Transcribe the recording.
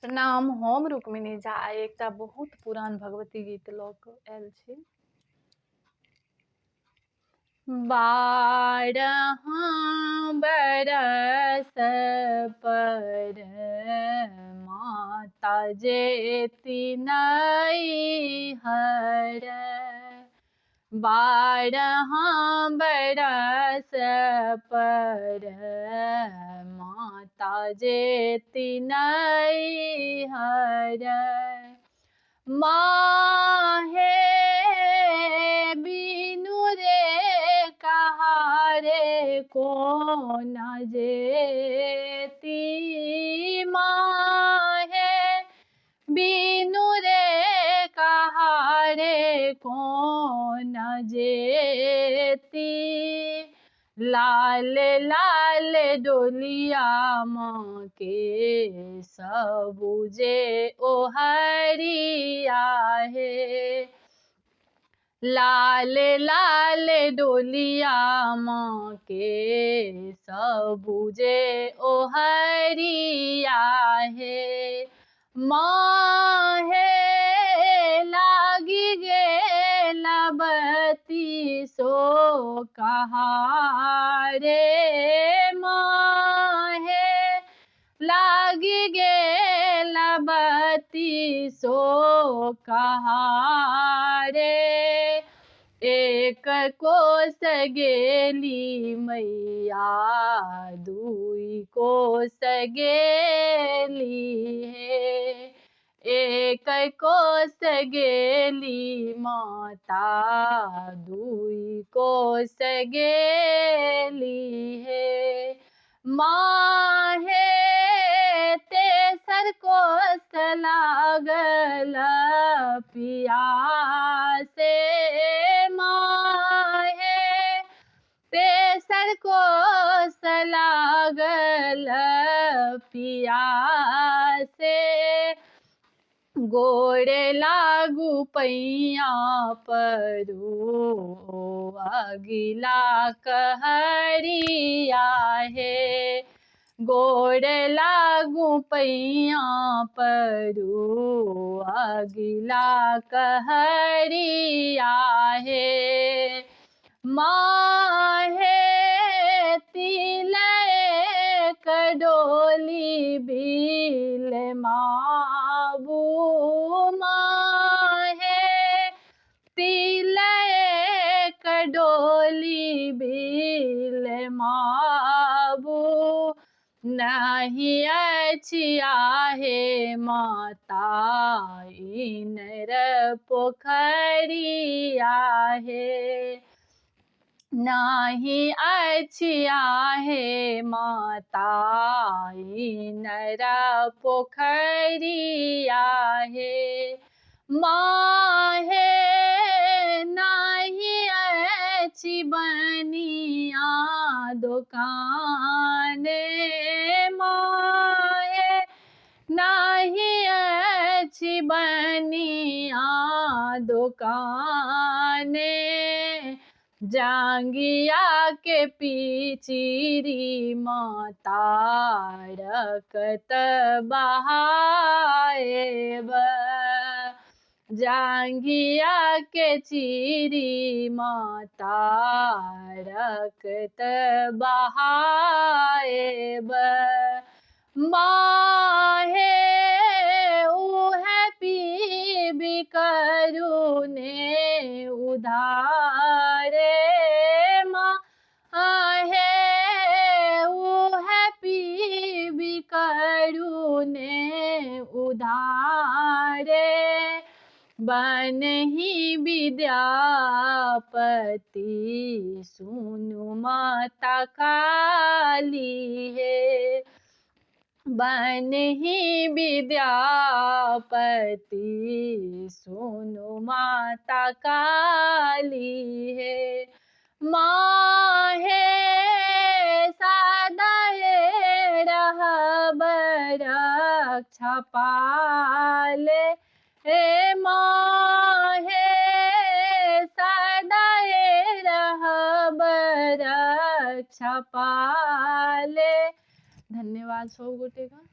नाम हम रुक्मिणी झा एकटा बहुत पुरान भगवती गीत लऽ कऽ आयल छी। बारहाँ बरस पर माता जेती नैहर, बारहाँ बरस पर माता जेती नैहर। माहे बिनु रे कहारे को न जेती, माहे बिनु रे कहारे को न जेती। लाल लाल डोलिया माँ के सबुजे ओहरिया है, लाल लाल डोलिया माँ के सबुजे ओहरिया है। माहे लागी गेला बत्ती सो कहारे, माहे लागी गेला बत्ती सो कहारे। एक कोस गेली मैया दुई कोस गेली है, एक कोस गेली माता दुई कोस गेली है। माहे तेसर कोस लागल पियासे, माहे तेसर कोस लागल पियासे। गोड़े लागू पैया परू अगिला कहरिया है, गोड़े लागू पैया परू अगिला कहरिया है। माहे तिलक डोली बिल माबू, माहे तिलक डोली बिल माबू। नहीं अछि आहे माता इनर पोखरिया है, नाही अछि आहे माता इनर पोखरिया है। माहे नाही अछि बनिया दुकाने, माहे नाही अछि बनिया दुकाने। जांगिया के पिचिरी माता रखत बहाएब, जांगिया के चिरी माता रखत बहाएब। माहे उहे पीबी करुणे उधारे, माहे उहे पीबी करुणे उधारे। बनहि विद्यापति सुनु माता काली है, बनहि विद्यापति सुनु माता काली है। माहे सदाए रहब रक्षा पाले, हे माहे सदाए रहब रक्षा पाले। धन्यवाद सब गोटे का।